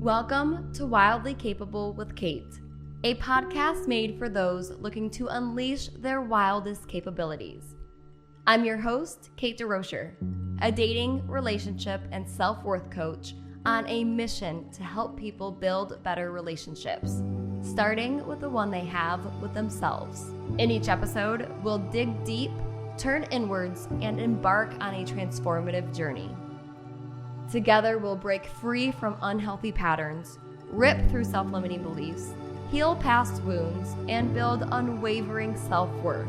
Welcome to Wildly Capable with Kate, a podcast made for those looking to unleash their wildest capabilities. I'm your host, Kate Durocher, a dating, relationship, and self-worth coach on a mission to help people build better relationships, starting with the one they have with themselves. In each episode, we'll dig deep, turn inwards, and embark on a transformative journey. Together, we'll break free from unhealthy patterns, rip through self-limiting beliefs, heal past wounds, and build unwavering self-worth,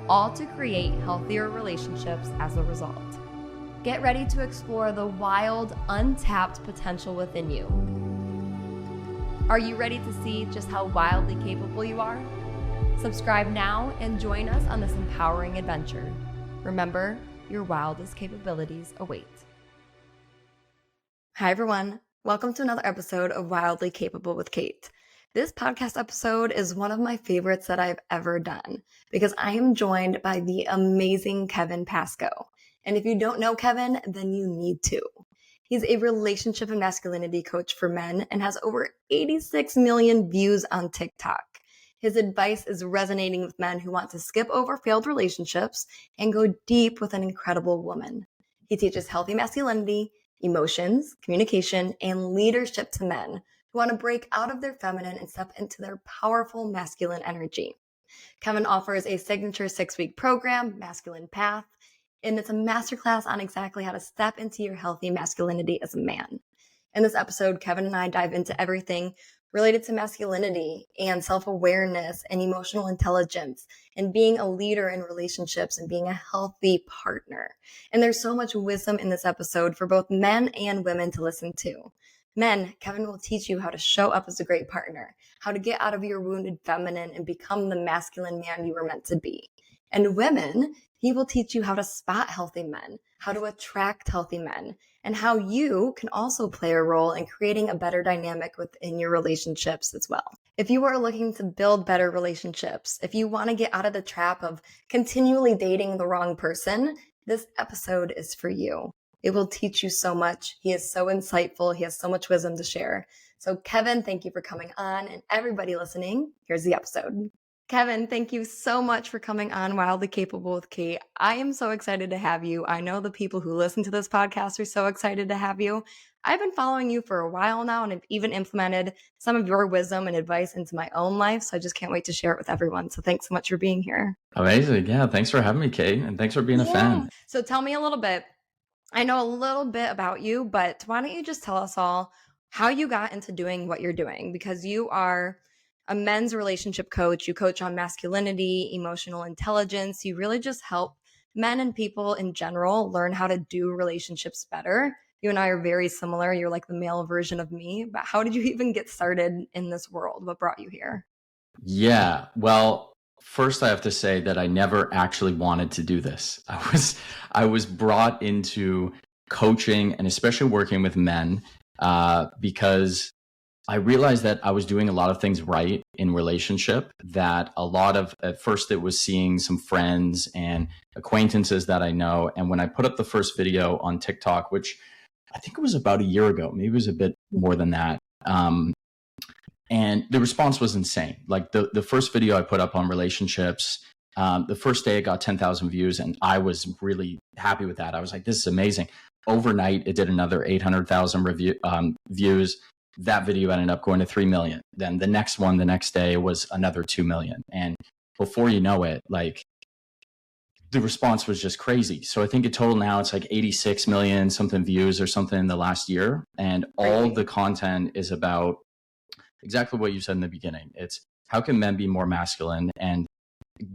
all to create healthier relationships as a result. Get ready to explore the wild, untapped potential within you. Are you ready to see just how wildly capable you are? Subscribe now and join us on this empowering adventure. Remember, your wildest capabilities await. Hi, everyone. Welcome to another episode of Wildly Capable with Kate. This podcast episode is one of my favorites that I've ever done because I am joined by the amazing Kevin Pasco. And if you don't know Kevin, then you need to. He's a relationship and masculinity coach for men and has over 86 million views on TikTok. His advice is resonating with men who want to skip over failed relationships and go deep with an incredible woman. He teaches healthy masculinity, emotions, communication, and leadership to men who want to break out of their feminine and step into their powerful masculine energy. Kevin offers a signature 6-week program, Masculine Path, and it's a masterclass on exactly how to step into your healthy masculinity as a man. In this episode, Kevin and I dive into everything related to masculinity and self-awareness and emotional intelligence and being a leader in relationships and being a healthy partner. And there's so much wisdom in this episode for both men and women to listen to. Men, Kevin will teach you how to show up as a great partner, how to get out of your wounded feminine and become the masculine man you were meant to be. And women, he will teach you how to spot healthy men, how to attract healthy men, and how you can also play a role in creating a better dynamic within your relationships as well. If you are looking to build better relationships, if you want to get out of the trap of continually dating the wrong person, this episode is for you. It will teach you so much. He is so insightful. He has so much wisdom to share. So Kevin, thank you for coming on, and everybody listening, here's the episode. Kevin, thank you so much for coming on Wildly Capable with Kate. I am so excited to have you. I know the people who listen to this podcast are so excited to have you. I've been following you for a while now, and I've even implemented some of your wisdom and advice into my own life. So I just can't wait to share it with everyone. So thanks so much for being here. Amazing. Yeah. Thanks for having me, Kate. And thanks for being a fan. So tell me a little bit. I know a little bit about you, but why don't you just tell us all how you got into doing what you're doing? Because you are a men's relationship coach. You coach on masculinity, emotional intelligence. You really just help men and people in general learn how to do relationships better. You and I are very similar. You're like the male version of me. But how did you even get started in this world? What brought you here? Yeah. Well, first I have to say that I never actually wanted to do this. I was brought into coaching and especially working with men because I realized that I was doing a lot of things right in relationship, that at first it was seeing some friends and acquaintances that I know. And when I put up the first video on TikTok, which I think it was about a year ago, maybe it was a bit more than that. And the response was insane. Like the first video I put up on relationships, the first day it got 10,000 views and I was really happy with that. I was like, this is amazing. Overnight, it did another 800,000 views. That video ended up going to 3 million. Then the next one, the next day was another 2 million. And before you know it, like the response was just crazy. So I think in total now it's like 86 million something views or something in the last year. And all the content is about exactly what you said in the beginning. It's how can men be more masculine and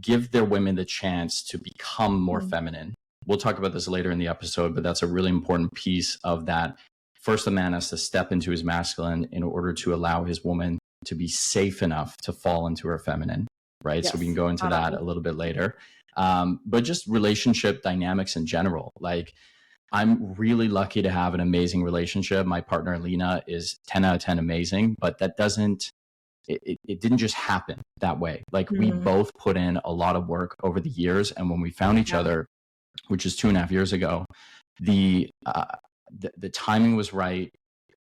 give their women the chance to become more feminine. We'll talk about this later in the episode, but that's a really important piece of that. First, a man has to step into his masculine in order to allow his woman to be safe enough to fall into her feminine, right? Yes. So we can go into that a little bit later. But just relationship dynamics in general. Like I'm really lucky to have an amazing relationship. My partner, Lena, is 10 out of 10 amazing, but that it didn't just happen that way. Like we both put in a lot of work over the years. And when we found each other, which is 2.5 years ago, the timing was right.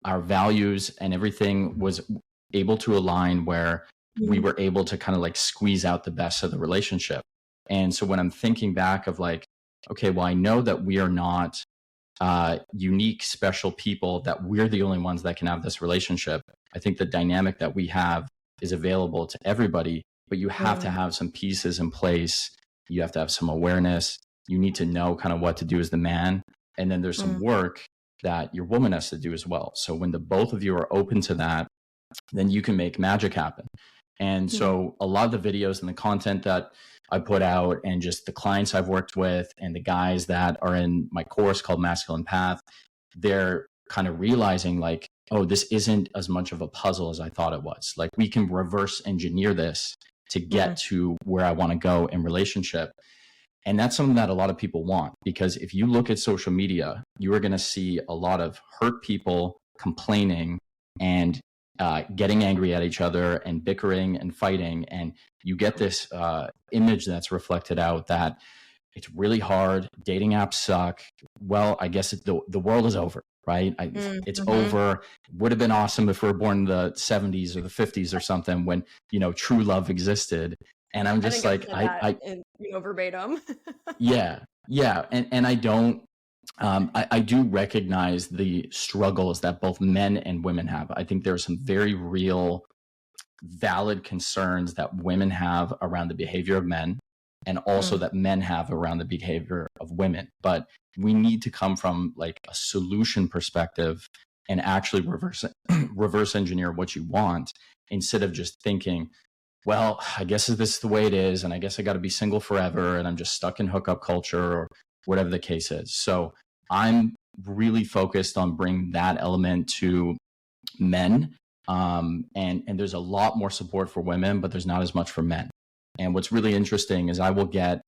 our values and everything was able to align where we were able to kind of like squeeze out the best of the relationship. And so when I'm thinking back of like, okay, well, I know that we are not unique, special people, that we're the only ones that can have this relationship. I think the dynamic that we have is available to everybody, but you have to have some pieces in place. You have to have some awareness. You need to know kind of what to do as the man. And then there's some work that your woman has to do as well. So when the both of you are open to that, then you can make magic happen. And so a lot of the videos and the content that I put out and just the clients I've worked with and the guys that are in my course called Masculine Path, they're kind of realizing like, oh, this isn't as much of a puzzle as I thought it was. Like we can reverse engineer this to get to where I want to go in relationship. And that's something that a lot of people want, because if you look at social media, you are going to see a lot of hurt people complaining and getting angry at each other and bickering and fighting. And you get this image that's reflected out that it's really hard. Dating apps suck. Well, I guess the world is over, right? It's over. Would have been awesome if we were born in the 70s or the 50s or something when, you know, true love existed. And I'm just like, verbatim. yeah. And I don't, I do recognize the struggles that both men and women have. I think there are some very real, valid concerns that women have around the behavior of men, and also that men have around the behavior of women. But we need to come from like a solution perspective and actually reverse engineer what you want, instead of just thinking, well, I guess this is the way it is, and I guess I got to be single forever, and I'm just stuck in hookup culture, or whatever the case is. So I'm really focused on bringing that element to men. And there's a lot more support for women, but there's not as much for men. And what's really interesting is I get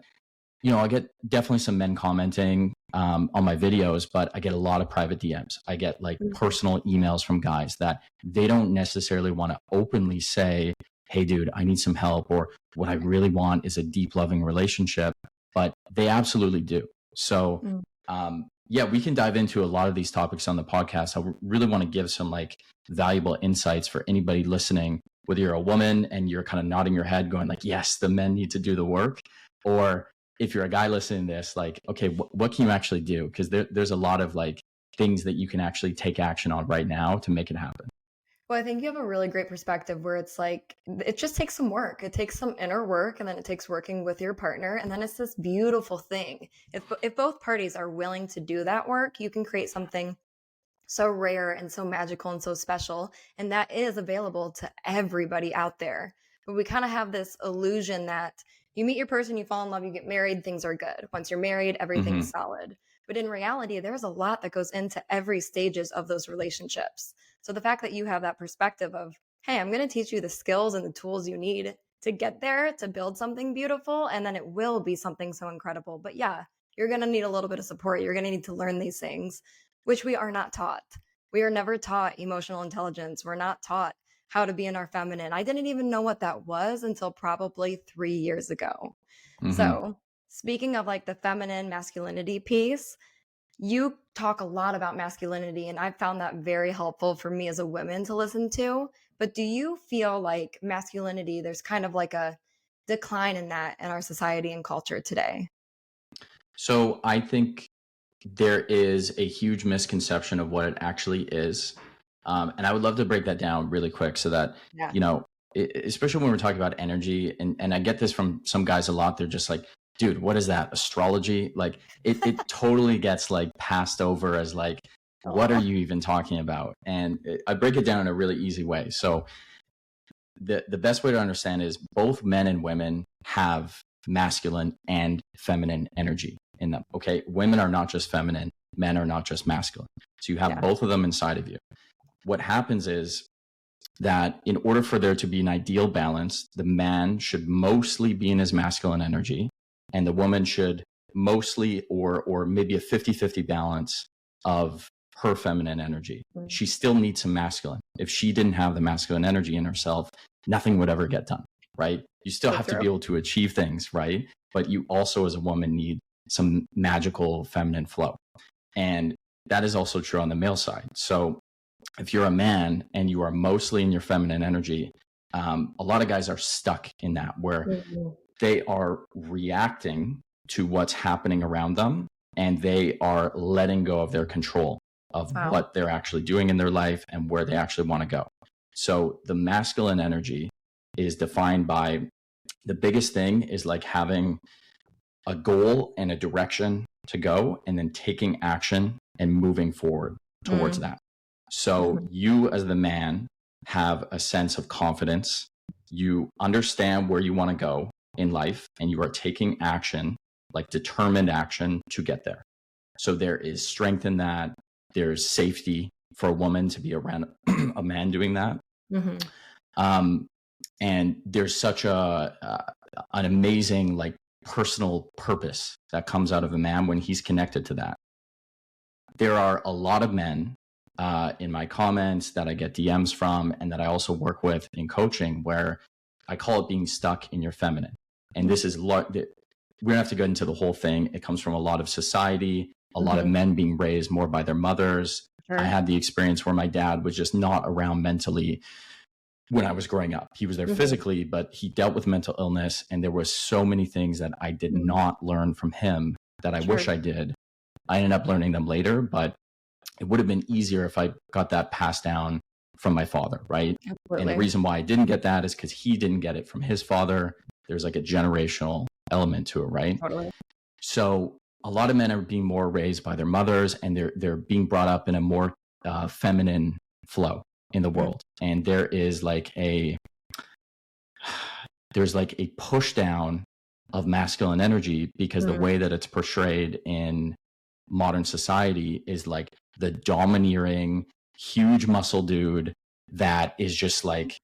definitely some men commenting on my videos, but I get a lot of private DMs. I get like personal emails from guys that they don't necessarily want to openly say, hey, dude, I need some help, or what I really want is a deep, loving relationship, but they absolutely do. So, yeah, we can dive into a lot of these topics on the podcast. I really want to give some like valuable insights for anybody listening, whether you're a woman and you're kind of nodding your head going like, yes, the men need to do the work. Or if you're a guy listening to this, like, okay, what can you actually do? Because there's a lot of like things that you can actually take action on right now to make it happen. Well, I think you have a really great perspective where it's like, it just takes some work. It takes some inner work, and then it takes working with your partner. And then it's this beautiful thing. If both parties are willing to do that work, you can create something so rare and so magical and so special. And that is available to everybody out there. But we kind of have this illusion that you meet your person, you fall in love, you get married, things are good. Once you're married, everything's solid. But in reality, there's a lot that goes into every stages of those relationships. So the fact that you have that perspective of, hey, I'm going to teach you the skills and the tools you need to get there, to build something beautiful, and then it will be something so incredible. But yeah, you're going to need a little bit of support. You're going to need to learn these things, which we are not taught. We are never taught emotional intelligence. We're not taught how to be in our feminine. I didn't even know what that was until probably 3 years ago. So speaking of like the feminine masculinity piece, you talk a lot about masculinity, and I've found that very helpful for me as a woman to listen to. But do you feel like masculinity, there's kind of like a decline in that in our society and culture today? So I think there is a huge misconception of what it actually is. And I would love to break that down really quick so that, you know, especially when we're talking about energy, and I get this from some guys a lot. They're just like, dude, what is that? Astrology? Like it totally gets like passed over as like, what are you even talking about? And I break it down in a really easy way. So the best way to understand is both men and women have masculine and feminine energy in them. Okay. Women are not just feminine. Men are not just masculine. So you have both of them inside of you. What happens is that in order for there to be an ideal balance, the man should mostly be in his masculine energy, and the woman should mostly or maybe a 50-50 balance of her feminine energy. She still needs some masculine. If she didn't have the masculine energy in herself, nothing would ever get done, right? You still have to be able to achieve things, right? But you also as a woman need some magical feminine flow. And that is also true on the male side. So if you're a man and you are mostly in your feminine energy, a lot of guys are stuck in that where Mm-hmm. they are reacting to what's happening around them and they are letting go of their control of Wow. what they're actually doing in their life and where they actually want to go. So the masculine energy is defined by the biggest thing is like having a goal and a direction to go and then taking action and moving forward towards Mm-hmm. that. So you as the man have a sense of confidence. You understand where you want to go in life and you are taking action, like determined action to get there. So there is strength in that. There's safety for a woman to be around a man doing that. Mm-hmm. And there's such an amazing like personal purpose that comes out of a man when he's connected to that. There are a lot of men in my comments that I get DMs from and that I also work with in coaching where I call it being stuck in your feminine. And this is we don't have to go into the whole thing. It comes from a lot of society, a lot of men being raised more by their mothers. Sure. I had the experience where my dad was just not around mentally when I was growing up. He was there physically, but he dealt with mental illness. And there were so many things that I did not learn from him that I wish I did. I ended up learning them later, but it would have been easier if I got that passed down from my father, right? Absolutely. And the reason why I didn't get that is because he didn't get it from his father. There's like a generational element to it, right? Totally. So a lot of men are being more raised by their mothers and they're being brought up in a more feminine flow in the world. And there's like a push down of masculine energy because the way that it's portrayed in modern society is like the domineering, huge muscle dude that is just like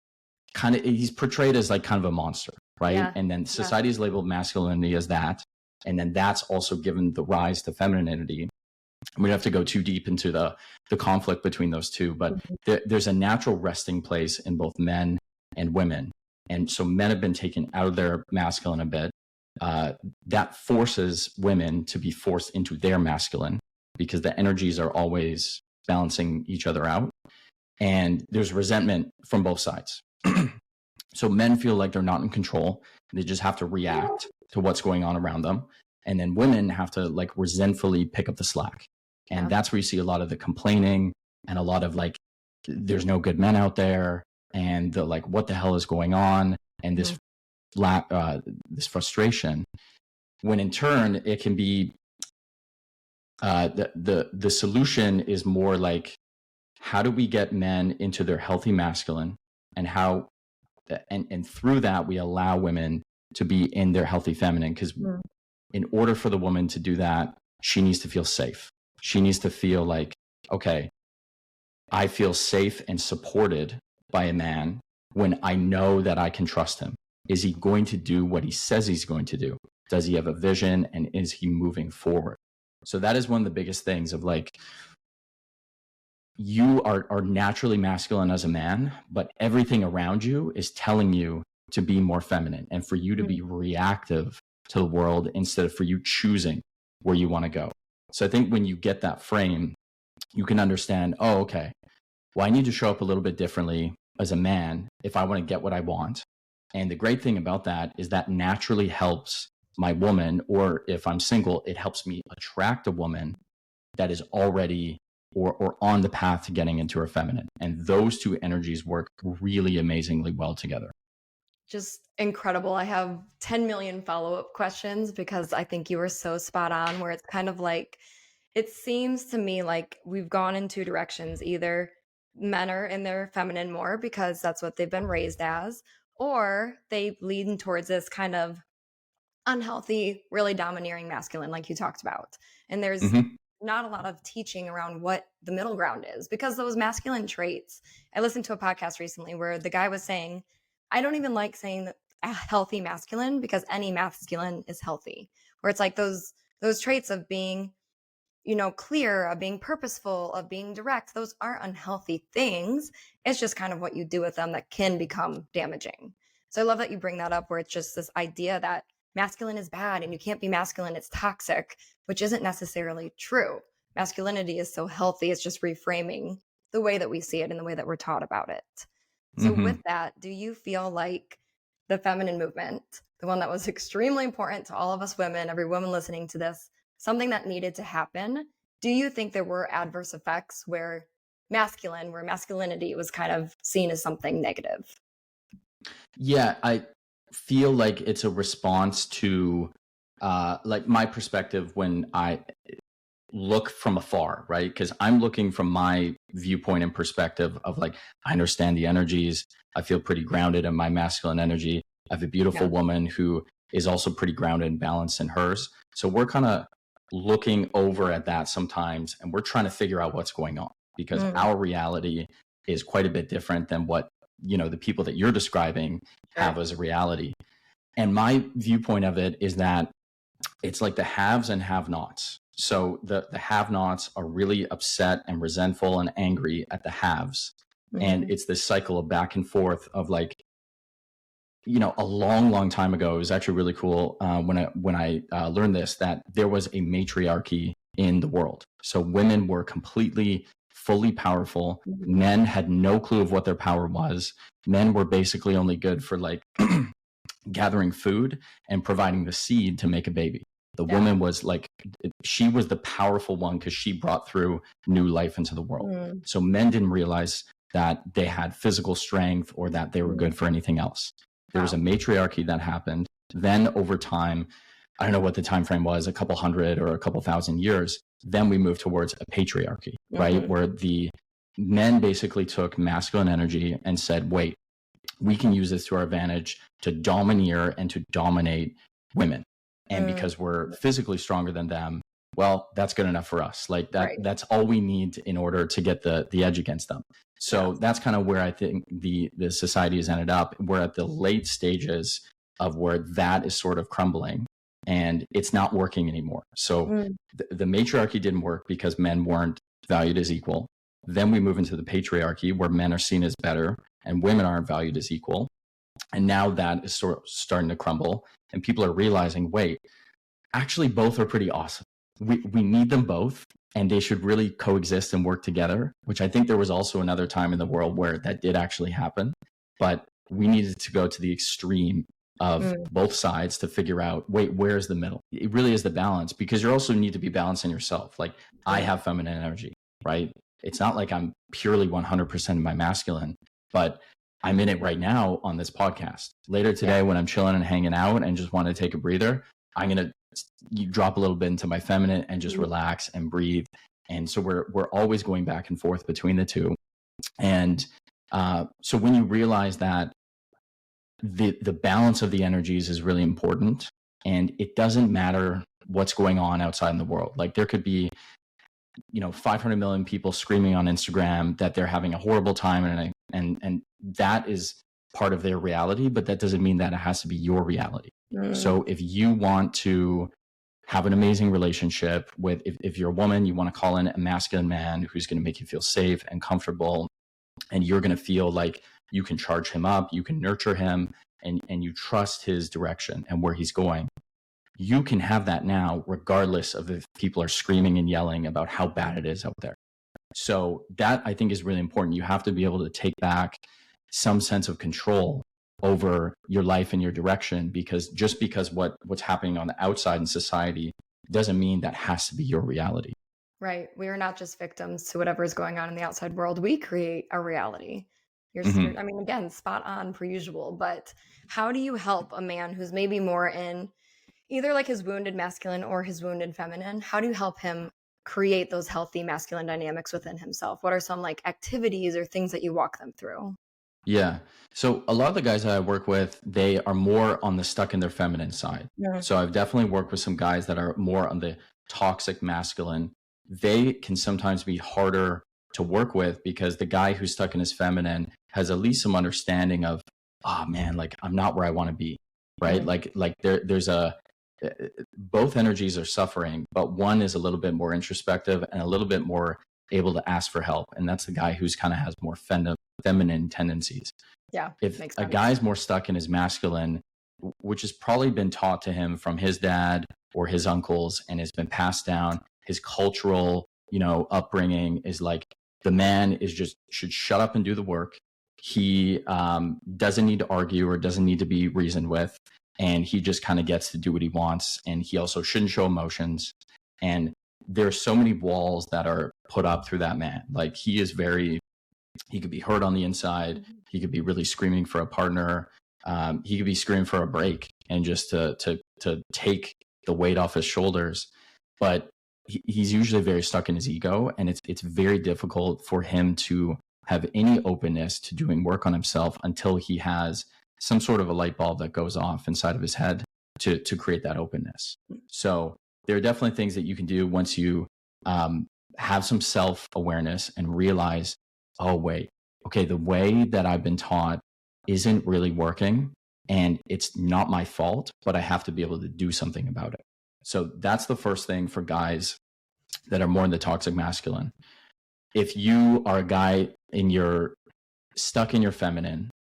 he's portrayed as like kind of a monster, right? Yeah. And then society is labeled masculinity as that. And then that's also given the rise to femininity. We don't have to go too deep into the conflict between those two, but there's a natural resting place in both men and women. And so men have been taken out of their masculine a bit. That forces women to be forced into their masculine because the energies are always balancing each other out. And there's resentment from both sides. So men feel like they're not in control. They just have to react to what's going on around them. And then women have to like resentfully pick up the slack. And that's where you see a lot of the complaining and a lot of like, there's no good men out there. And the like, what the hell is going on? And this this frustration, when in turn it can be the solution is more like, how do we get men into their healthy masculine, and how and through that we allow women to be in their healthy feminine, because in order for the woman to do that, she needs to feel safe. She needs to feel like, okay, I feel safe and supported by a man when I know that I can trust him. Is he going to do what he says he's going to do? Does he have a vision, and is he moving forward? So that is one of the biggest things of like, you are naturally masculine as a man, but everything around you is telling you to be more feminine and for you to be reactive to the world instead of for you choosing where you want to go. So I think when you get that frame, you can understand, oh, okay, well, I need to show up a little bit differently as a man if I want to get what I want. And the great thing about that is that naturally helps my woman, or if I'm single, it helps me attract a woman that is already or on the path to getting into her feminine. And those two energies work really amazingly well together. Just incredible. I have 10 million follow-up questions because I think you were so spot on, where it's kind of like, it seems to me like we've gone in two directions. Either men are in their feminine more because that's what they've been raised as, or they lean towards this kind of unhealthy, really domineering masculine, like you talked about. And there's not a lot of teaching around what the middle ground is, because those masculine traits. I listened to a podcast recently where the guy was saying, I don't even like saying that a healthy masculine, because any masculine is healthy, where it's like those traits of being, clear, of being purposeful, of being direct, those aren't unhealthy things. It's just kind of what you do with them that can become damaging. So I love that you bring that up, where it's just this idea that masculine is bad and you can't be masculine, it's toxic, which isn't necessarily true. Masculinity is so healthy. It's just reframing the way that we see it and the way that we're taught about it. So with Hmm. that, do you feel like the feminine movement, the one that was extremely important to all of us women, every woman listening to this, something that needed to happen, do you think there were adverse effects where masculinity was kind of seen as something negative? Yeah, I feel like it's a response to like my perspective when I look from afar, right? Because I'm looking from my viewpoint and perspective of like, I understand the energies. I feel pretty grounded in my masculine energy. I have a beautiful Yeah. woman who is also pretty grounded and balanced in hers. So we're kind of looking over at that sometimes and we're trying to figure out what's going on because Mm, our reality is quite a bit different than what, the people that you're describing have sure. as a reality. And my viewpoint of it is that it's like the haves and have nots. So the have nots are really upset and resentful and angry at the haves. And Mhm. it's this cycle of back and forth of like, a long, long time ago, it was actually really cool when I learned this, that there was a matriarchy in the world. So women were completely, fully powerful. Mhm. Men had no clue of what their power was. Men were basically only good for like gathering food and providing the seed to make a baby. The Yeah. woman was like, she was the powerful one because she brought through new life into the world. Mm, So men didn't realize that they had physical strength or that they were mm. good for anything else. There was a Wow. matriarchy that happened. Then over time, I don't know what the time frame was, a couple hundred or a couple thousand years. Then we moved towards a patriarchy, right? Mhm. Where the men basically took masculine energy and said, wait, we can use this to our advantage to domineer and to dominate women. And Mm, because we're physically stronger than them, well, that's good enough for us. Like right. that's all we need in order to get the edge against them. Yeah. So that's kind of where I think the society has ended up. We're at the late stages of where that is sort of crumbling and it's not working anymore. So Mm, the matriarchy didn't work because men weren't valued as equal. Then we move into the patriarchy where men are seen as better and women aren't valued as equal. And now that is sort of starting to crumble and people are realizing, wait, actually both are pretty awesome. We need them both and they should really coexist and work together, which I think there was also another time in the world where that did actually happen. But we needed to go to the extreme of mm, both sides to figure out, wait, where's the middle? It really is the balance because you also need to be balanced in yourself. Like I mm. have feminine energy, right? It's not like I'm purely 100% of my masculine, but I'm in it right now on this podcast. Later Yeah. today, when I'm chilling and hanging out and just want to take a breather, I'm going to you drop a little bit into my feminine and just Mhm. relax and breathe. And so we're always going back and forth between the two. And so when you realize that the balance of the energies is really important, and it doesn't matter what's going on outside in the world. Like there could be 500 million people screaming on Instagram that they're having a horrible time, and that is part of their reality, but that doesn't mean that it has to be your reality. Mm, So if you want to have an amazing relationship with, if you're a woman, you want to call in a masculine man who's going to make you feel safe and comfortable, and you're going to feel like you can charge him up, you can nurture him, and you trust his direction and where he's going. You can have that now, regardless of if people are screaming and yelling about how bad it is out there. So that I think is really important. You have to be able to take back some sense of control over your life and your direction, because just because what's happening on the outside in society doesn't mean that has to be your reality. right. We are not just victims to whatever is going on in the outside world. We create a reality. Hmm. I mean, again, spot on per usual. But how do you help a man who's maybe more in either like his wounded masculine or his wounded feminine? How do you help him create those healthy masculine dynamics within himself? What are some like activities or things that you walk them through? Yeah. So a lot of the guys that I work with, they are more on the stuck in their feminine side. Mm, So I've definitely worked with some guys that are more on the toxic masculine. They can sometimes be harder to work with because the guy who's stuck in his feminine has at least some understanding of, oh man, like I'm not where I want to be, right? mm, Like there's a both energies are suffering, but one is a little bit more introspective and a little bit more able to ask for help, and that's the guy who's kind of has more feminine tendencies. yeah, If makes a sense. guy's more stuck in his masculine, which has probably been taught to him from his dad or his uncles and has been passed down, his cultural, upbringing is like The man is just should shut up and do the work. He doesn't need to argue or doesn't need to be reasoned with. And he just kind of gets to do what he wants. And he also shouldn't show emotions. And there's so many walls that are put up through that man. Like he could be hurt on the inside. He could be really screaming for a partner. He could be screaming for a break and just to take the weight off his shoulders. But he's usually very stuck in his ego, and it's very difficult for him to have any openness to doing work on himself until he has some sort of a light bulb that goes off inside of his head to create that openness. So there are definitely things that you can do once you have some self-awareness and realize, oh, wait, okay, the way that I've been taught isn't really working, and it's not my fault, but I have to be able to do something about it. So that's the first thing for guys that are more in the toxic masculine. If you are a guy and you're stuck in your feminine,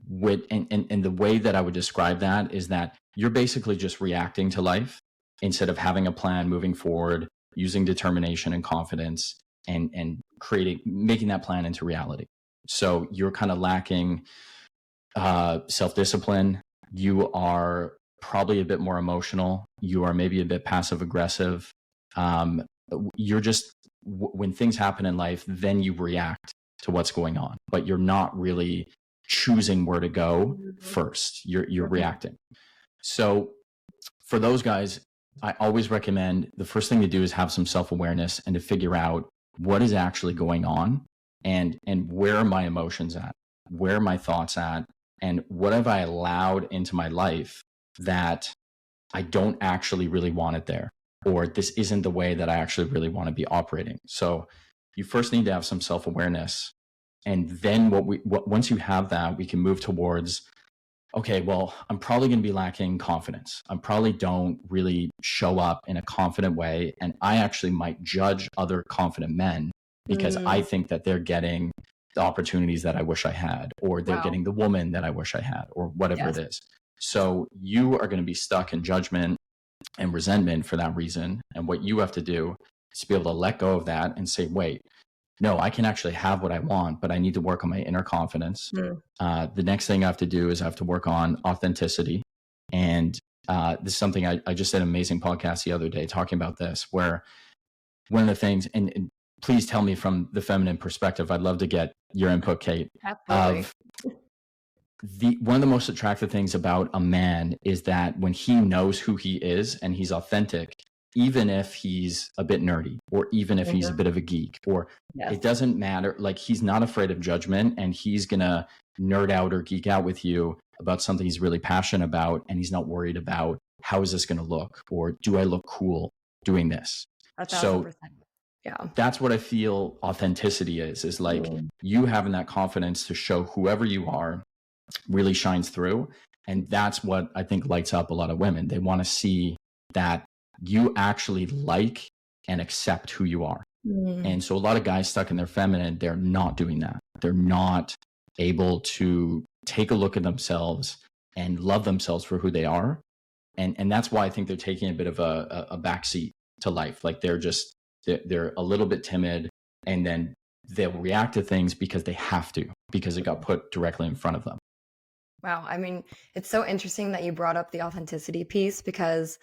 and the way that I would describe that is that you're basically just reacting to life instead of having a plan, moving forward, using determination and confidence, and making that plan into reality. So you're kind of lacking self-discipline. You are probably a bit more emotional. You are maybe a bit passive aggressive. You're just, when things happen in life, then you react to what's going on, but you're not really choosing where to go first. You're reacting. So for those guys, I always recommend the first thing to do is have some self-awareness and to figure out what is actually going on and where are my emotions at, where are my thoughts at, and what have I allowed into my life that I don't actually really want it there, or this isn't the way that I actually really want to be operating. So you first need to have some self-awareness. And then once you have that, we can move towards, okay, well, I'm probably going to be lacking confidence. I probably don't really show up in a confident way. And I actually might judge other confident men because I think that they're getting the opportunities that I wish I had, or they're getting the woman that I wish I had, or whatever it is. So you are going to be stuck in judgment and resentment for that reason. And what you have to do is to be able to let go of that and say, wait, no, I can actually have what I want, but I need to work on my inner confidence. The next thing I have to do is I have to work on authenticity. And this is something I just did an amazing podcast the other day talking about this, where one of the things, and please tell me from the feminine perspective, I'd love to get your input, Kate. Absolutely. One of the most attractive things about a man is that when he knows who he is and he's authentic, even if he's a bit nerdy, or even if he's a bit of a geek, or it doesn't matter, like he's not afraid of judgment, and he's gonna nerd out or geek out with you about something he's really passionate about, and he's not worried about how is this gonna look, or do I look cool doing this? 1,000%. Yeah. That's what I feel authenticity is like you having that confidence to show whoever you are really shines through. And that's what I think lights up a lot of women. They want to see that you actually like and accept who you are. And so a lot of guys stuck in their feminine, they're not doing that. They're not able to take a look at themselves and love themselves for who they are. And that's why I think they're taking a bit of a backseat to life. Like they're a little bit timid, and then they'll react to things because they have to, because it got put directly in front of them. Wow. I mean, it's so interesting that you brought up the authenticity piece, because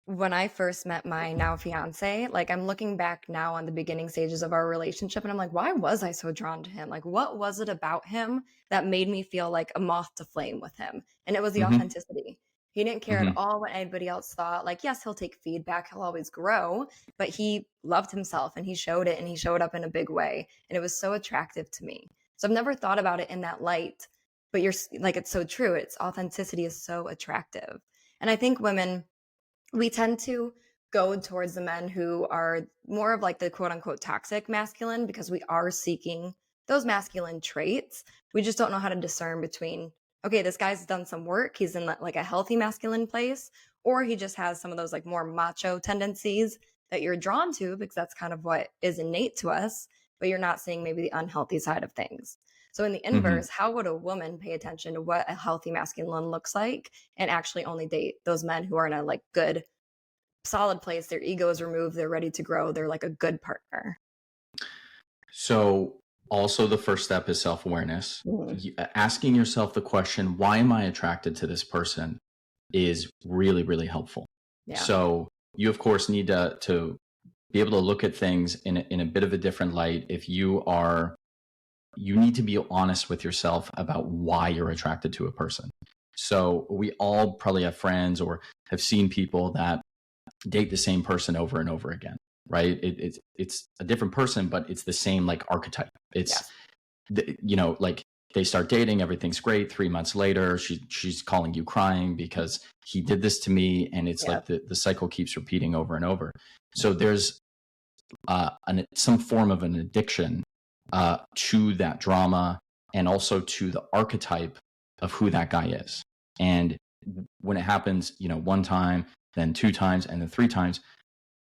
when I first met my now fiance, like I'm looking back now on the beginning stages of our relationship, and I'm like, why was I so drawn to him? Like, what was it about him that made me feel like a moth to flame with him? And it was the authenticity. He didn't care at all what anybody else thought. Like, yes, he'll take feedback, he'll always grow, but he loved himself and he showed it, and he showed up in a big way. And it was so attractive to me. So I've never thought about it in that light, but you're like, it's so true. It's authenticity is so attractive. And I think women, we tend to go towards the men who are more of like the quote unquote toxic masculine, because we are seeking those masculine traits. We just don't know how to discern between, okay, this guy's done some work, he's in like a healthy masculine place, or he just has some of those like more macho tendencies that you're drawn to because that's kind of what is innate to us, but you're not seeing maybe the unhealthy side of things. So in the inverse, how would a woman pay attention to what a healthy masculine looks like and actually only date those men who are in a like good, solid place? Their ego is removed. They're ready to grow. They're like a good partner. So also the first step is self-awareness. Mm. Asking yourself the question, why am I attracted to this person, is really, really helpful. Yeah. So you, of course, need to be able to look at things in a bit of a different light. If you need to be honest with yourself about why you're attracted to a person. So we all probably have friends or have seen people that date the same person over and over again, right? It's a different person, but it's the same like archetype. It's Yes. like they start dating, everything's great. 3 months later, she's calling you crying because he did this to me, and it's Yeah. like the cycle keeps repeating over and over. So there's some form of an addiction to that drama, and also to the archetype of who that guy is. And when it happens, one time, then 2 times, and then 3 times,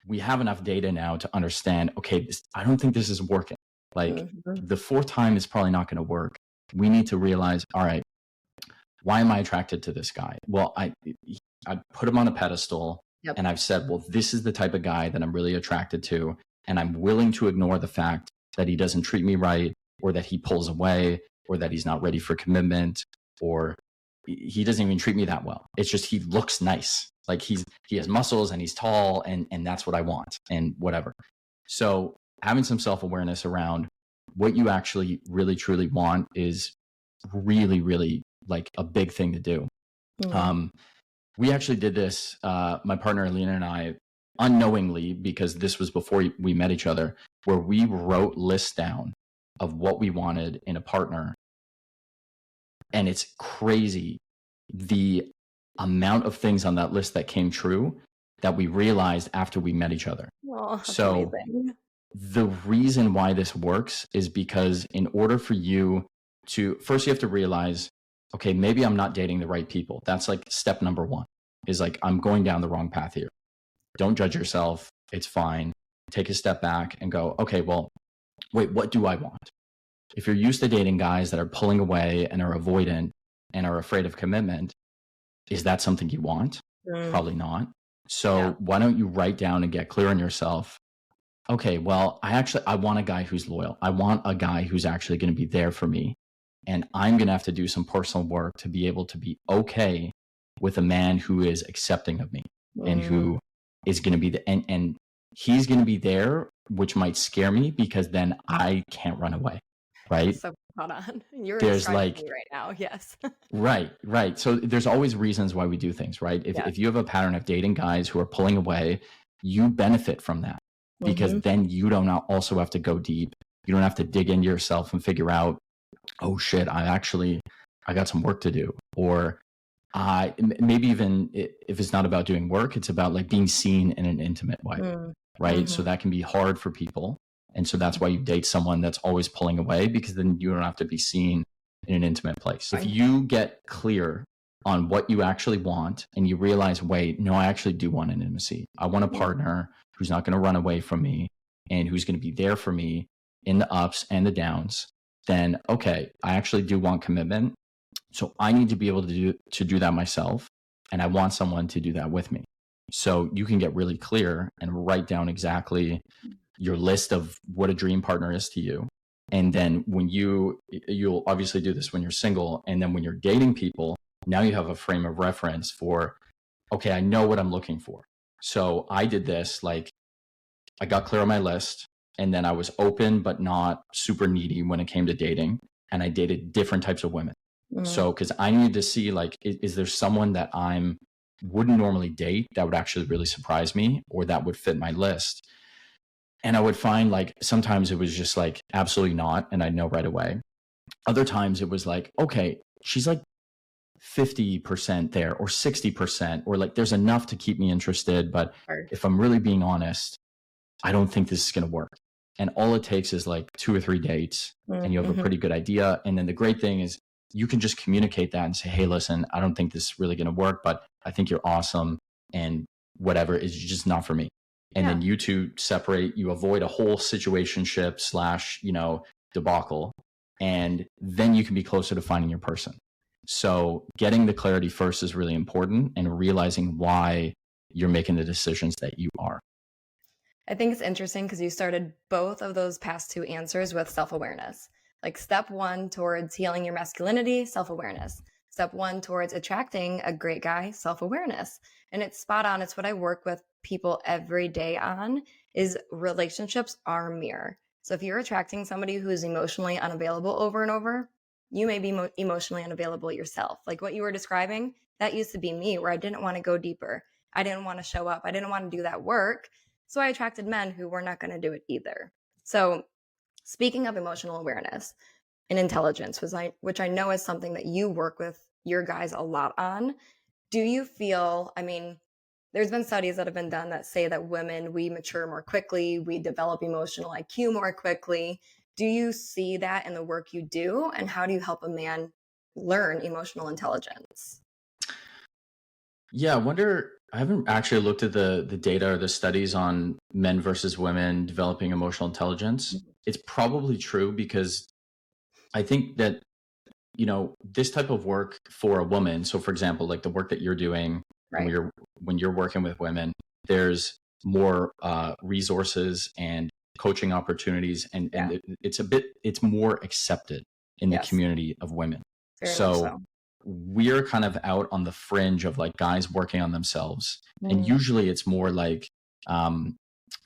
we have enough data now to understand, okay, I don't think this is working. Like Mhm. the 4th time is probably not going to work. We need to realize, all right, why am I attracted to this guy? Well, I put him on a pedestal, Yep. and I've said, well, this is the type of guy that I'm really attracted to. And I'm willing to ignore the fact that he doesn't treat me right, or that he pulls away, or that he's not ready for commitment, or he doesn't even treat me that well. It's just he looks nice. Like he has muscles and he's tall, and that's what I want, and whatever. So having some self-awareness around what you actually really truly want is really, really like a big thing to do. Mm. We actually did this, my partner Alina and I, unknowingly, because this was before we met each other, where we wrote lists down of what we wanted in a partner. And it's crazy the amount of things on that list that came true that we realized after we met each other. Oh, that's So amazing. the reason why this works is because in order for you to, first you have to realize, okay, maybe I'm not dating the right people. That's like step number one, is like, I'm going down the wrong path here. Don't judge yourself. It's fine. Take a step back and go, okay, well, wait, what do I want? If you're used to dating guys that are pulling away and are avoidant and are afraid of commitment, is that something you want? Mm. Probably not. So Yeah. why don't you write down and get clear on yourself? Okay, well, I want a guy who's loyal. I want a guy who's actually going to be there for me. And I'm going to have to do some personal work to be able to be okay with a man who is accepting of me, and Mm. who is going to be and he's going to be there, which might scare me because then I can't run away. Right? So spot on. You're There's describing like, me right now. Yes. right. So there's always reasons why we do things, right? Yes. If you have a pattern of dating guys who are pulling away, you benefit from that, because Mm-hmm. then you don't also have to go deep. You don't have to dig into yourself and figure out, oh shit, I got some work to do. Or maybe even if it's not about doing work, it's about like being seen in an intimate way, Mm. right? So Mm-hmm. that can be hard for people. And so that's why you date someone that's always pulling away, because then you don't have to be seen in an intimate place. If Right. you get clear on what you actually want, and you realize, wait, no, I actually do want an intimacy. I want a partner who's not going to run away from me, and who's going to be there for me in the ups and the downs. Then, okay, I actually do want commitment. So I need to be able to do that myself. And I want someone to do that with me. So you can get really clear and write down exactly your list of what a dream partner is to you. And then when you'll obviously do this when you're single. And then when you're dating people, now you have a frame of reference for, okay, I know what I'm looking for. So I did this, like I got clear on my list, and then I was open, but not super needy when it came to dating. And I dated different types of women. Mm. So, cause I needed to see, like, is there someone that wouldn't normally date that would actually really surprise me, or that would fit my list? And I would find, like, sometimes it was just like, absolutely not. And I'd know right away. Other times it was like, okay, she's like 50% there, or 60%, or like there's enough to keep me interested. But Hard. if I'm really being honest, I don't think this is going to work. And all it takes is like 2 or 3 dates, and you have a Mm-hmm. pretty good idea. And then the great thing is you can just communicate that and say, hey, listen, I don't think this is really going to work, but I think you're awesome, and whatever is just not for me. And then you two separate, you avoid a whole situationship / debacle. And then you can be closer to finding your person. So getting the clarity first is really important, and realizing why you're making the decisions that you are. I think it's interesting because you started both of those past two answers with self awareness. Like step one towards healing your masculinity, self awareness. Step one towards attracting a great guy, self awareness. And it's spot on. It's what I work with people every day on is relationships are a mirror. So if you're attracting somebody who is emotionally unavailable over and over, you may be emotionally unavailable yourself. Like what you were describing, that used to be me where I didn't want to go deeper. I didn't want to show up. I didn't want to do that work. So I attracted men who were not going to do it either. So speaking of emotional awareness and intelligence, which I know is something that you work with your guys a lot on, do you feel, I mean, there's been studies that have been done that say that women, we mature more quickly, we develop emotional IQ more quickly. Do you see that in the work you do? And how do you help a man learn emotional intelligence? Yeah, I wonder. I haven't actually looked at the data or the studies on men versus women developing emotional intelligence. It's probably true because I think that this type of work for a woman. So, for example, like the work that you're doing Right. when you're working with women, there's more resources and coaching opportunities, and Yeah. it's more accepted in the Yes. community of women. Very much So so. we're kind of out on the fringe of like guys working on themselves, and Mm, usually it's more like um,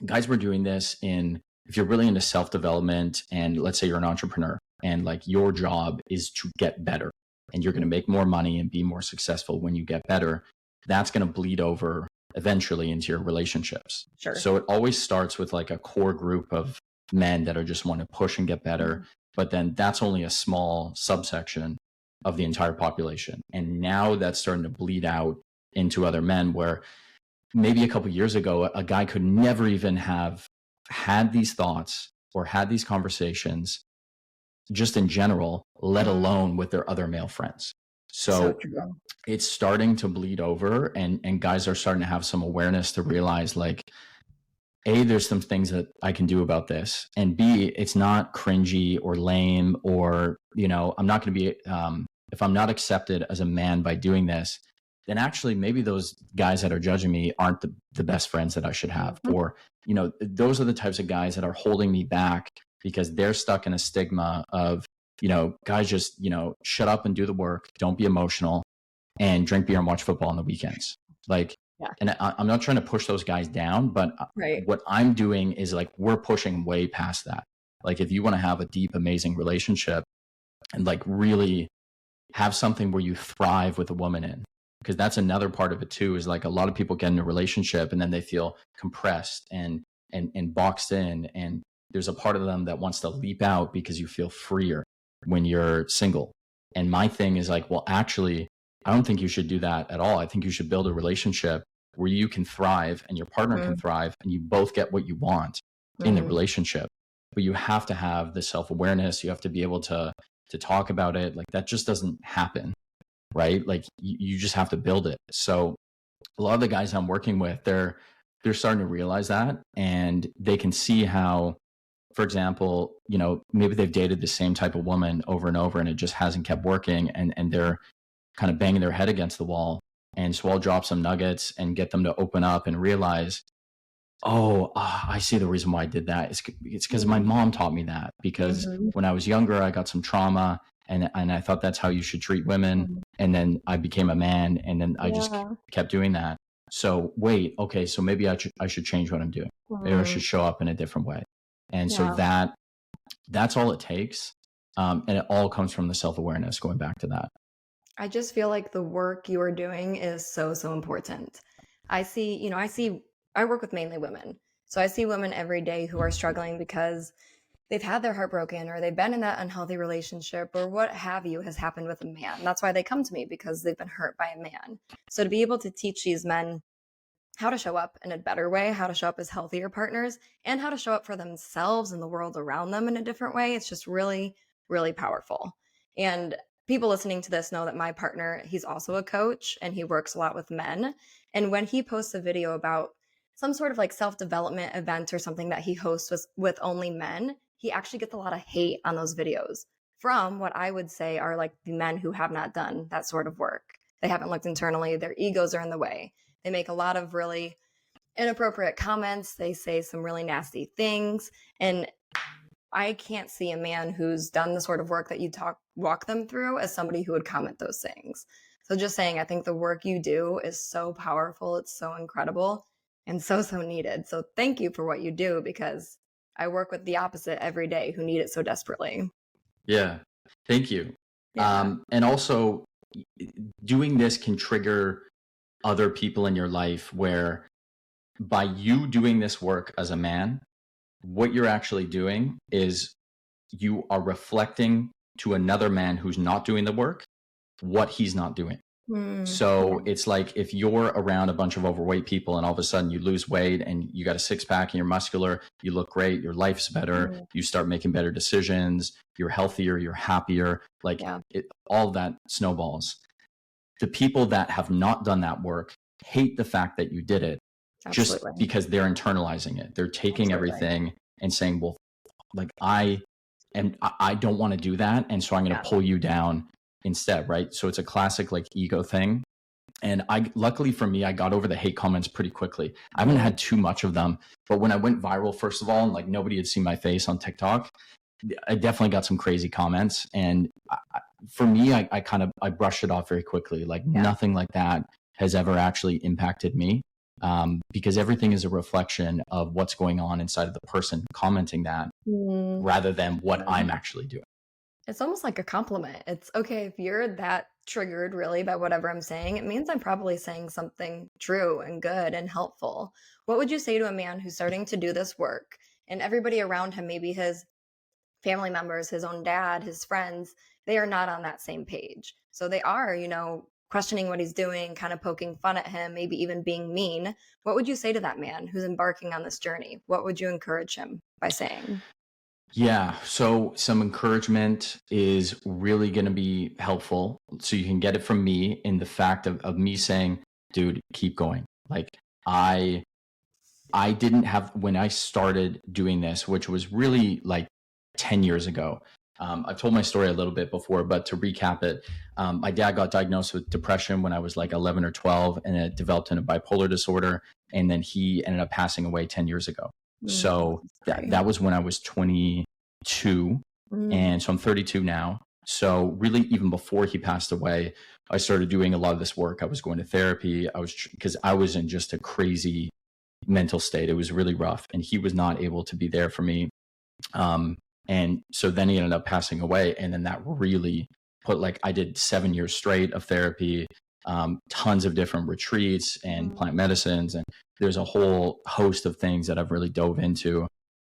guys were doing this in if you're really into self development, and let's say you're an entrepreneur and like your job is to get better and you're going to make more money and be more successful when you get better, that's going to bleed over eventually into your relationships. sure. So it always starts with like a core group of men that are just want to push and get better, Mhm. but then that's only a small subsection of the entire population. And now that's starting to bleed out into other men where maybe a couple of years ago, a guy could never even have had these thoughts or had these conversations just in general, let alone with their other male friends. So So true. it's starting to bleed over, and guys are starting to have some awareness to realize like, A, there's some things that I can do about this. And B, it's not cringy or lame or, I'm not going to be, if I'm not accepted as a man by doing this, then actually maybe those guys that are judging me aren't the best friends that I should have. Mhm. Or, those are the types of guys that are holding me back because they're stuck in a stigma of, guys just, shut up and do the work. Don't be emotional and drink beer and watch football on the weekends. Like, Yeah. and I'm not trying to push those guys down, but Right. what I'm doing is like we're pushing way past that. Like if you want to have a deep, amazing relationship and like really have something where you thrive with a woman in, because that's another part of it too, is like a lot of people get in a relationship and then they feel compressed and boxed in. And there's a part of them that wants to leap out because you feel freer when you're single. And my thing is like, well, actually, I don't think you should do that at all. I think you should build a relationship where you can thrive and your partner can Mm, thrive and you both get what you want in the mm, relationship. But you have to have the self-awareness. You have to be able to talk about it. Like that just doesn't happen, right? Like you just have to build it. So a lot of the guys I'm working with, they're starting to realize that, and they can see how, for example, maybe they've dated the same type of woman over and over and it just hasn't kept working, and they're kind of banging their head against the wall. And so I'll drop some nuggets and get them to open up and realize, oh, I see the reason why I did that. It's because my mm, mom taught me that. Because mhm, when I was younger, I got some trauma, and I thought that's how you should treat women. mm. And then I became a man, and then I just Yeah. kept doing that. So wait, okay, so maybe I should change what I'm doing. Maybe I Mm, should show up in a different way. And so yeah. that's all it takes. And it all comes from the self awareness. Going back to that. I just feel like the work you are doing is so, so important. I work with mainly women. So I see women every day who are struggling because they've had their heart broken or they've been in that unhealthy relationship or what have you has happened with a man. That's why they come to me because they've been hurt by a man. So to be able to teach these men how to show up in a better way, how to show up as healthier partners, and how to show up for themselves and the world around them in a different way. It's just really, really powerful. And people listening to this know that my partner, he's also a coach and he works a lot with men. And when he posts a video about some sort of like self development event or something that he hosts with only men, he actually gets a lot of hate on those videos from what I would say are like the men who have not done that sort of work. They haven't looked internally, their egos are in the way. They make a lot of really inappropriate comments. They say some really nasty things. And I can't see a man who's done the sort of work that you walk them through as somebody who would comment those things. So just saying, I think the work you do is so powerful. It's so incredible and so, so needed. So thank you for what you do, because I work with the opposite every day who need it so desperately. Yeah. Thank you. Yeah. And also, doing this can trigger other people in your life where by you doing this work as a man, what you're actually doing is you are reflecting to another man who's not doing the work what he's not doing. So it's like if you're around a bunch of overweight people and all of a sudden you lose weight and you got a six pack and you're muscular, you look great, your life's better, you start making better decisions, you're healthier, you're happier, like all of that snowballs. The people that have not done that work hate the fact that you did it. Just because they're internalizing it. They're taking everything and saying, well, like I don't want to do that. And so I'm going to pull you down instead. Right. So it's a classic like ego thing. And luckily for me, I got over the hate comments pretty quickly. I haven't had too much of them, but when I went viral, first of all, and like nobody had seen my face on TikTok, I definitely got some crazy comments. And for me, I brushed it off very quickly. Like nothing like that has ever actually impacted me. Because everything is a reflection of what's going on inside of the person commenting that rather than what I'm actually doing. It's almost like a compliment. It's okay if you're that triggered really by whatever I'm saying, it means I'm probably saying something true and good and helpful. What would you say to a man who's starting to do this work and everybody around him, maybe his family members, his own dad, his friends, they are not on that same page. So they are, questioning what he's doing, kind of poking fun at him, maybe even being mean. What would you say to that man who's embarking on this journey? What would you encourage him by saying? Yeah. So some encouragement is really going to be helpful. So you can get it from me in the fact of me saying, dude, keep going. Like I didn't have, when I started doing this, which was really like 10 years ago. I've told my story a little bit before, but to recap it, my dad got diagnosed with depression when I was like 11 or 12, and it developed into bipolar disorder. And then he ended up passing away 10 years ago. So that was when I was 22. And so I'm 32 now. So really, even before he passed away, I started doing a lot of this work. I was going to therapy. Because I was in just a crazy mental state. It was really rough. And he was not able to be there for me. And so then he ended up passing away. And then that really I did 7 years straight of therapy, tons of different retreats and plant medicines. And there's a whole host of things that I've really dove into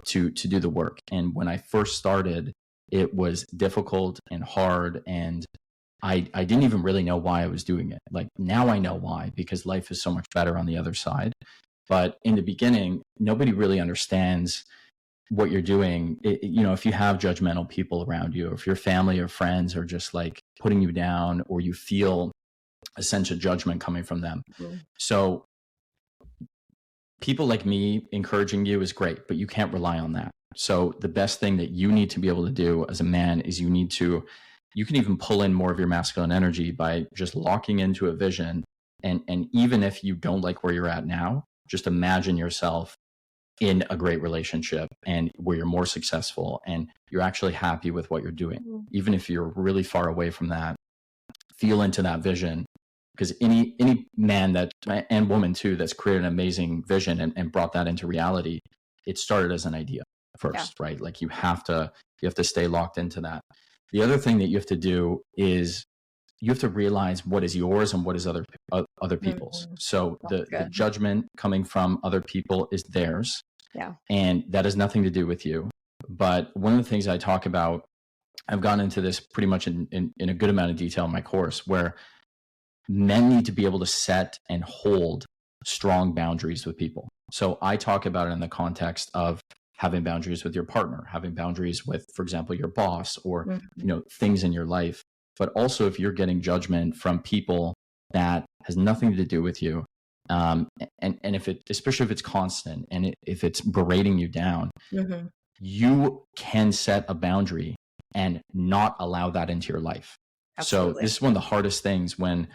to do the work. And when I first started, it was difficult and hard. And I didn't even really know why I was doing it. Like now I know why, because life is so much better on the other side. But in the beginning, nobody really understands what you're doing. If you have judgmental people around you, or if your family or friends are just like putting you down, or you feel a sense of judgment coming from them. So people like me encouraging you is great, but you can't rely on that. So the best thing that you need to be able to do as a man is you can even pull in more of your masculine energy by just locking into a vision. And even if you don't like where you're at now, just imagine yourself in a great relationship and where you're more successful and you're actually happy with what you're doing. Even if you're really far away from that, feel into that vision, because any man and woman too, that's created an amazing vision and brought that into reality, it started as an idea first, right? Like you have to stay locked into that. The other thing that you have to do is you have to realize what is yours and what is other people's. So the judgment coming from other people is theirs. Yeah. And that has nothing to do with you. But one of the things I talk about, I've gone into this pretty much in a good amount of detail in my course, where men need to be able to set and hold strong boundaries with people. So I talk about it in the context of having boundaries with your partner, having boundaries with, for example, your boss, or things in your life. But also if you're getting judgment from people that has nothing to do with you, and especially if it's constant and if it's berating you down, you can set a boundary and not allow that into your life. Absolutely. So this is one of the hardest things when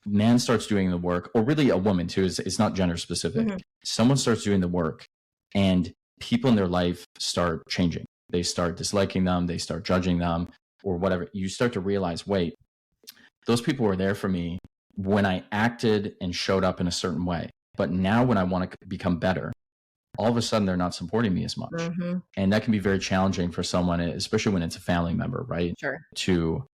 man starts doing the work, or really a woman too, it's not gender specific. Mhm. Someone starts doing the work and people in their life start changing. They start disliking them, they start judging them, or whatever. You start to realize, wait, those people were there for me when I acted and showed up in a certain way. But now when I want to become better, all of a sudden they're not supporting me as much. Mhm. And that can be very challenging for someone, especially when it's a family member, right? Sure. To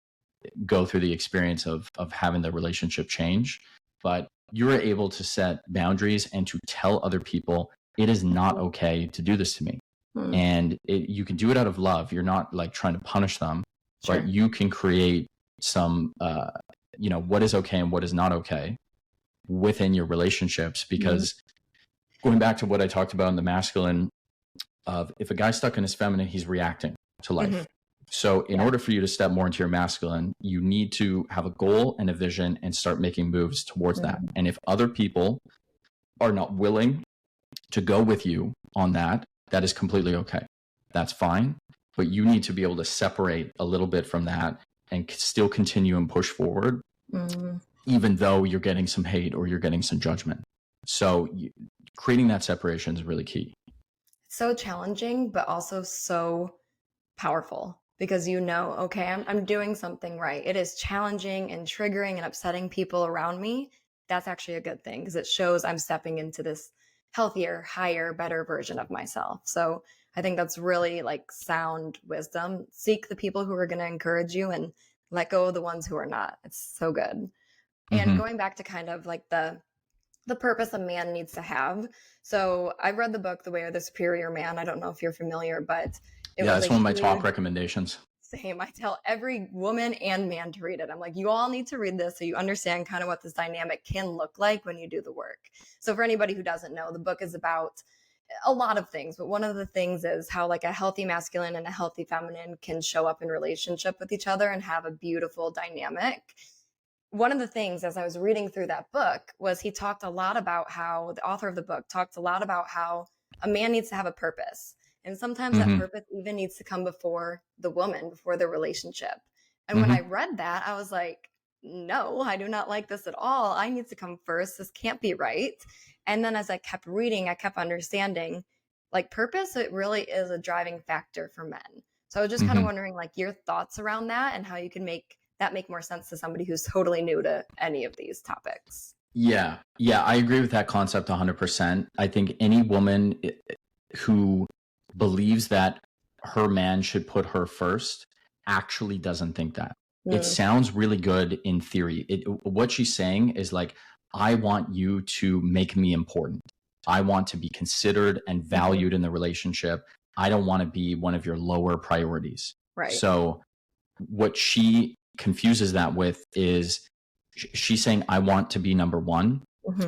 go through the experience of having the relationship change. But you're able to set boundaries and to tell other people it is not okay to do this to me. Mm. And you can do it out of love. You're not like trying to punish them, Sure. but you can create some what is okay and what is not okay within your relationships. Because going back to what I talked about in the masculine, of if a guy's stuck in his feminine, he's reacting to life. Mhm. So in order for you to step more into your masculine, you need to have a goal and a vision and start making moves towards that. And if other people are not willing to go with you on that, that is completely okay. That's fine. But you need to be able to separate a little bit from that and still continue and push forward, even though you're getting some hate or you're getting some judgment. So creating that separation is really key. So challenging, but also so powerful because okay, I'm doing something right. It is challenging and triggering and upsetting people around me. That's actually a good thing because it shows I'm stepping into this healthier, higher, better version of myself. So I think that's really like sound wisdom. Seek the people who are going to encourage you and let go of the ones who are not. It's so good. And going back to kind of like the purpose a man needs to have. So I read the book, The Way of the Superior Man. I don't know if you're familiar, but it's one of my top recommendations. Same. I tell every woman and man to read it. I'm like, you all need to read this so you understand kind of what this dynamic can look like when you do the work. So for anybody who doesn't know, the book is about a lot of things, but one of the things is how like a healthy masculine and a healthy feminine can show up in relationship with each other and have a beautiful dynamic. One of the things as I was reading through that book was he talked a lot about how the author of the book talked a lot about how a man needs to have a purpose. And sometimes that purpose even needs to come before the woman, before the relationship. And when I read that, I was like, no, I do not like this at all. I need to come first. This can't be right. And then as I kept reading, I kept understanding like purpose, it really is a driving factor for men. So I was just kind of wondering like your thoughts around that and how you can make that make more sense to somebody who's totally new to any of these topics. Yeah, I agree with that concept 100%. I think any woman who believes that her man should put her first actually doesn't think that. It sounds really good in theory. What she's saying is like, I want you to make me important. I want to be considered and valued in the relationship. I don't want to be one of your lower priorities. Right. So what she confuses that with is she's saying, I want to be number one.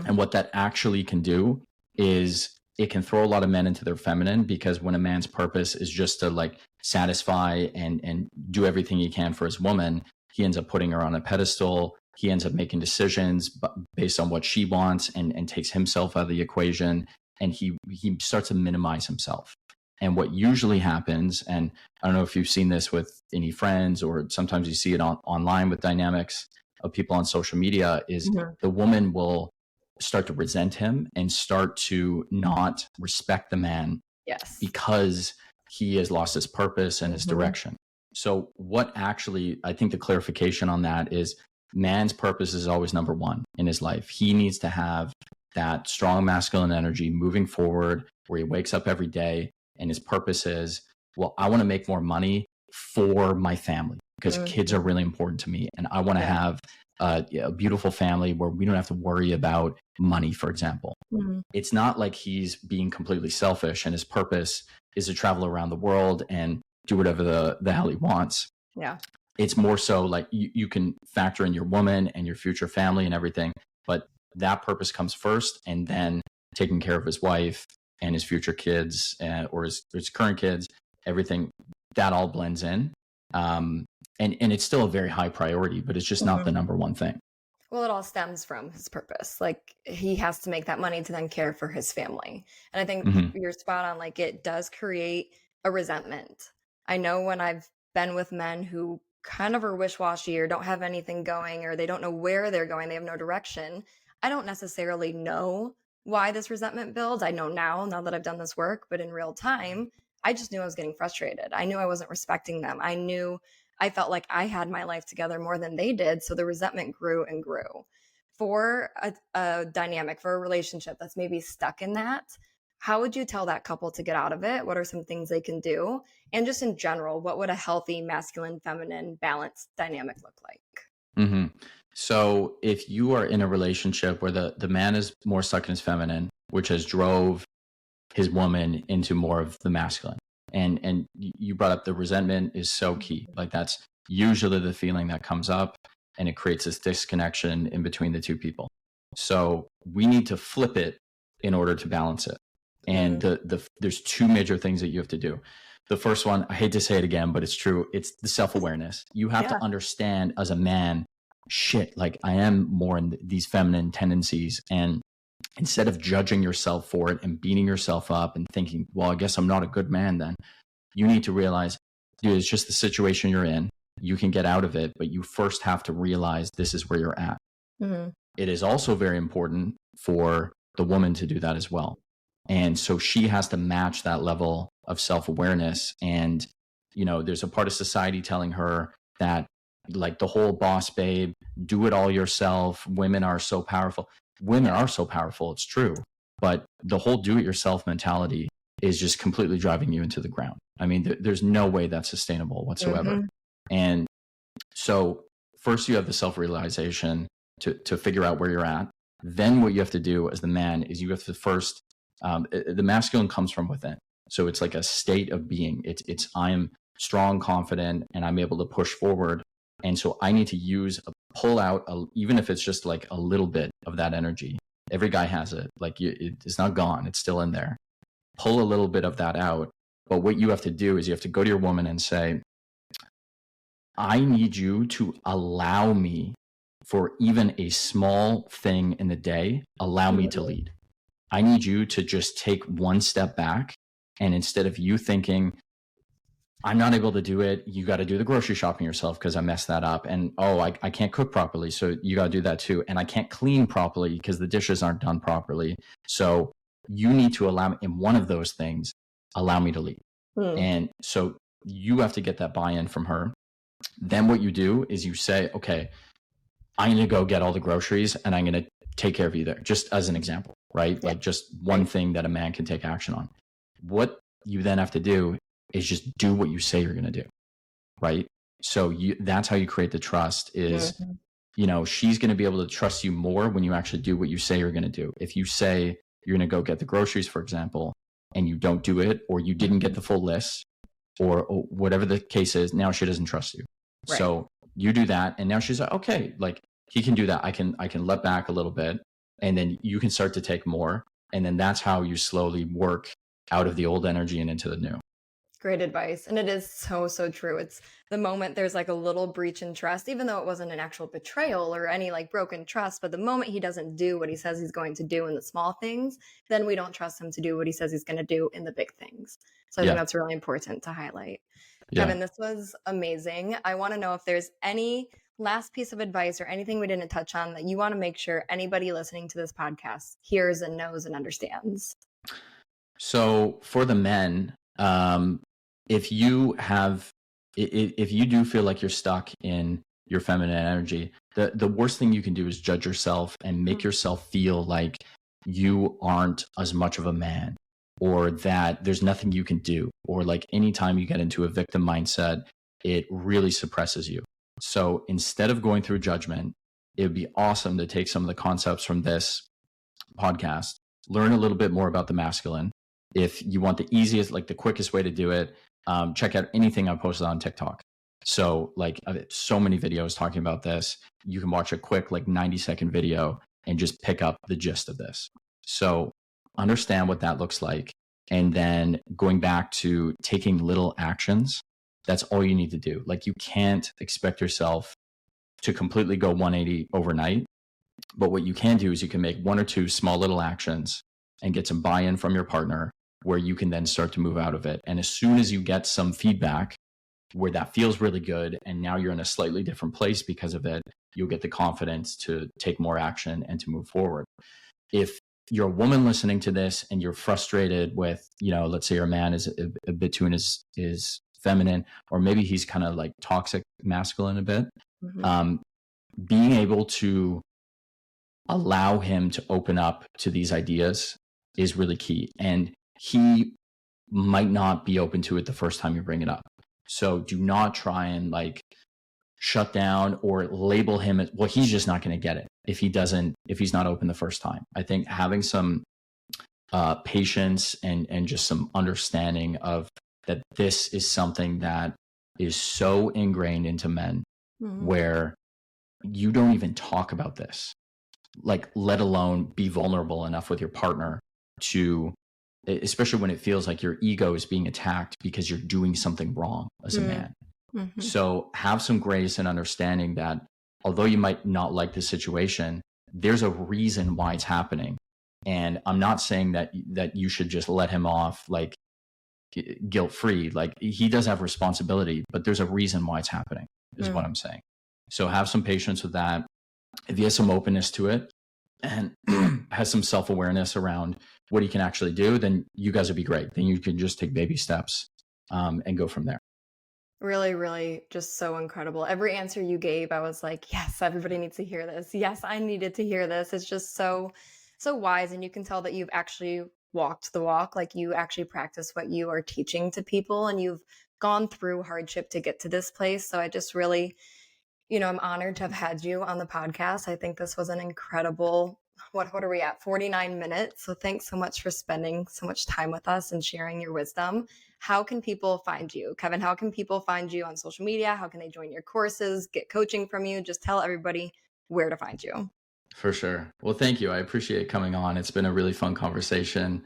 And what that actually can do is it can throw a lot of men into their feminine, because when a man's purpose is just to like satisfy and do everything he can for his woman, he ends up putting her on a pedestal. He ends up making decisions based on what she wants and takes himself out of the equation. And he starts to minimize himself. And what usually happens, and I don't know if you've seen this with any friends or sometimes you see it online with dynamics of people on social media, is the woman will start to resent him and start to not respect the man. Yes. Because he has lost his purpose and his direction. So what actually, I think the clarification on that is man's purpose is always number one in his life. He needs to have that strong masculine energy moving forward, where he wakes up every day and his purpose is, well, I want to make more money for my family because kids are really important to me. And I want to have a beautiful family where we don't have to worry about money, for example. It's not like he's being completely selfish and his purpose is to travel around the world and do whatever the hell he wants. Yeah. It's more so like you can factor in your woman and your future family and everything, but that purpose comes first, and then taking care of his wife and his future kids or his current kids, everything that all blends in. And it's still a very high priority, but it's just not the number one thing. Well, it all stems from his purpose. Like he has to make that money to then care for his family. And I think you're spot on. Like it does create a resentment. I know when I've been with men who kind of are wish-washy or don't have anything going or they don't know where they're going, they have no direction, I don't necessarily know why this resentment builds. I know now that I've done this work, but in real time, I just knew I was getting frustrated. I knew I wasn't respecting them. I knew I felt like I had my life together more than they did. So the resentment grew and grew. For a dynamic, for a relationship that's maybe stuck in that, how would you tell that couple to get out of it? What are some things they can do? And just in general, what would a healthy masculine, feminine, balanced dynamic look like? Hmm. So if you are in a relationship where the man is more stuck in his feminine, which has drove his woman into more of the masculine, and you brought up the resentment is so key. Like that's usually the feeling that comes up, and it creates this disconnection in between the two people. So we need to flip it in order to balance it. And there's two major things that you have to do. The first one, I hate to say it again, but it's true. It's the self-awareness. You have to understand as a man, shit, like I am more in these feminine tendencies. And instead of judging yourself for it and beating yourself up and thinking, well, I guess I'm not a good man then, you need to realize, dude, it's just the situation you're in. You can get out of it, but you first have to realize this is where you're at. Mm-hmm. It is also very important for the woman to do that as well. And so she has to match that level of self-awareness. And, you know, there's a part of society telling her that like the whole boss babe, do it all yourself. Women are so powerful. Women are so powerful. It's true. But the whole do it yourself mentality is just completely driving you into the ground. I mean, there's no way that's sustainable whatsoever. Mm-hmm. And so first you have the self-realization to figure out where you're at. Then what you have to do as the man is you have to first, the masculine comes from within. So it's like a state of being. It's I'm strong, confident, and I'm able to push forward. And so I need to pull out, even if it's just like a little bit of that energy. Every guy has it. Like it's not gone. It's still in there. Pull a little bit of that out. But what you have to do is you have to go to your woman and say, I need you to allow me for even a small thing in the day, allow me to lead. I need you to just take one step back. And instead of you thinking, I'm not able to do it, you got to do the grocery shopping yourself because I messed that up. And I can't cook properly, so you got to do that too. And I can't clean properly because the dishes aren't done properly. So you need to allow me in one of those things, allow me to lead. And so you have to get that buy-in from her. Then what you do is you say, okay, I'm going to go get all the groceries and I'm going to take care of you there, just as an example, right? Like just one thing that a man can take action on. What you then have to do is just do what you say you're going to do, right? So that's how you create the trust is, you know, she's going to be able to trust you more when you actually do what you say you're going to do. If you say you're going to go get the groceries, for example, and you don't do it, or you didn't get the full list, or whatever the case is, now she doesn't trust you. Right. So you do that, and now she's like, okay, like he can do that. I can let back a little bit, and then you can start to take more, and then that's how you slowly work out of the old energy and into the new. Great advice. And it is so, so true. It's the moment there's like a little breach in trust, even though it wasn't an actual betrayal or any like broken trust, but the moment he doesn't do what he says he's going to do in the small things, then we don't trust him to do what he says he's going to do in the big things. So I think that's really important to highlight. Kevin, this was amazing. I want to know if there's any last piece of advice or anything we didn't touch on that you want to make sure anybody listening to this podcast hears and knows and understands. So for the men, if you do feel like you're stuck in your feminine energy, the worst thing you can do is judge yourself and make yourself feel like you aren't as much of a man, or that there's nothing you can do, or like anytime you get into a victim mindset, it really suppresses you. So instead of going through judgment, it would be awesome to take some of the concepts from this podcast, learn a little bit more about the masculine. If you want the easiest, like the quickest way to do it, check out anything I posted on TikTok. So like so many videos talking about this. You can watch a quick like 90-second video and just pick up the gist of this. So understand what that looks like. And then going back to taking little actions, that's all you need to do. Like you can't expect yourself to completely go 180 overnight. But what you can do is you can make one or two small little actions and get some buy-in from your partner, where you can then start to move out of it. And as soon as you get some feedback, where that feels really good. And now you're in a slightly different place because of it. You'll get the confidence to take more action and to move forward. If you're a woman listening to this and you're frustrated with, let's say your man is a bit too in his feminine, or maybe he's kind of like toxic masculine a bit, Mhm. being able to allow him to open up to these ideas is really key. And he might not be open to it the first time you bring it up. So do not try and like shut down or label him as, well, he's just not going to get it if he's not open the first time. I think having some patience and just some understanding of that this is something that is so ingrained into men, Mhm. where you don't even talk about this, like, let alone be vulnerable enough with your partner to, especially when it feels like your ego is being attacked because you're doing something wrong as a Mhm. man. Mhm. So have some grace and understanding that although you might not like the situation, there's a reason why it's happening. And I'm not saying that you should just let him off like guilt free. Like, he does have responsibility, but there's a reason why it's happening, is what Mm. I'm saying. So have some patience with that. If he has some openness to it and has some self-awareness around what he can actually do, then you guys would be great. Then you can just take baby steps and go from there. Really, really just so incredible. Every answer you gave, I was like, yes, everybody needs to hear this. Yes, I needed to hear this. It's just so wise. And you can tell that you've actually walked the walk. Like you actually practice what you are teaching to people and you've gone through hardship to get to this place. So I just really, I'm honored to have had you on the podcast. I think this was an incredible, what are we at? 49 minutes. So thanks so much for spending so much time with us and sharing your wisdom. How can people find you? Kevin, how can people find you on social media? How can they join your courses, get coaching from you? Just tell everybody where to find you. For sure. Well, thank you. I appreciate coming on. It's been a really fun conversation.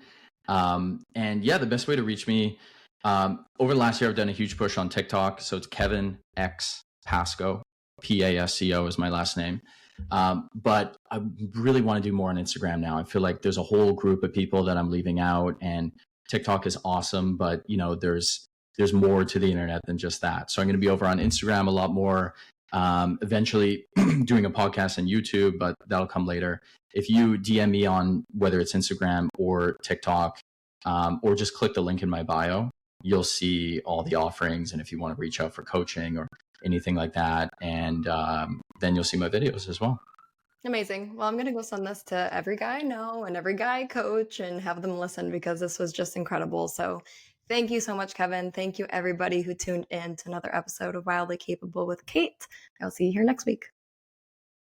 And yeah, the best way to reach me, over the last year, I've done a huge push on TikTok. So it's Kevin X Pasco, Pasco is my last name. But I really want to do more on Instagram now. I feel like there's a whole group of people that I'm leaving out, and TikTok is awesome, but there's more to the internet than just that. So I'm going to be over on Instagram a lot more. Eventually doing a podcast on YouTube, but that'll come later. If you DM me on whether it's Instagram or TikTok, or just click the link in my bio, you'll see all the offerings. And if you want to reach out for coaching or anything like that, and then you'll see my videos as well. Amazing. Well, I'm going to go send this to every guy I know and every guy I coach and have them listen because this was just incredible. So thank you so much, Kevin. Thank you, everybody who tuned in to another episode of Wildly Capable with Kate. I'll see you here next week.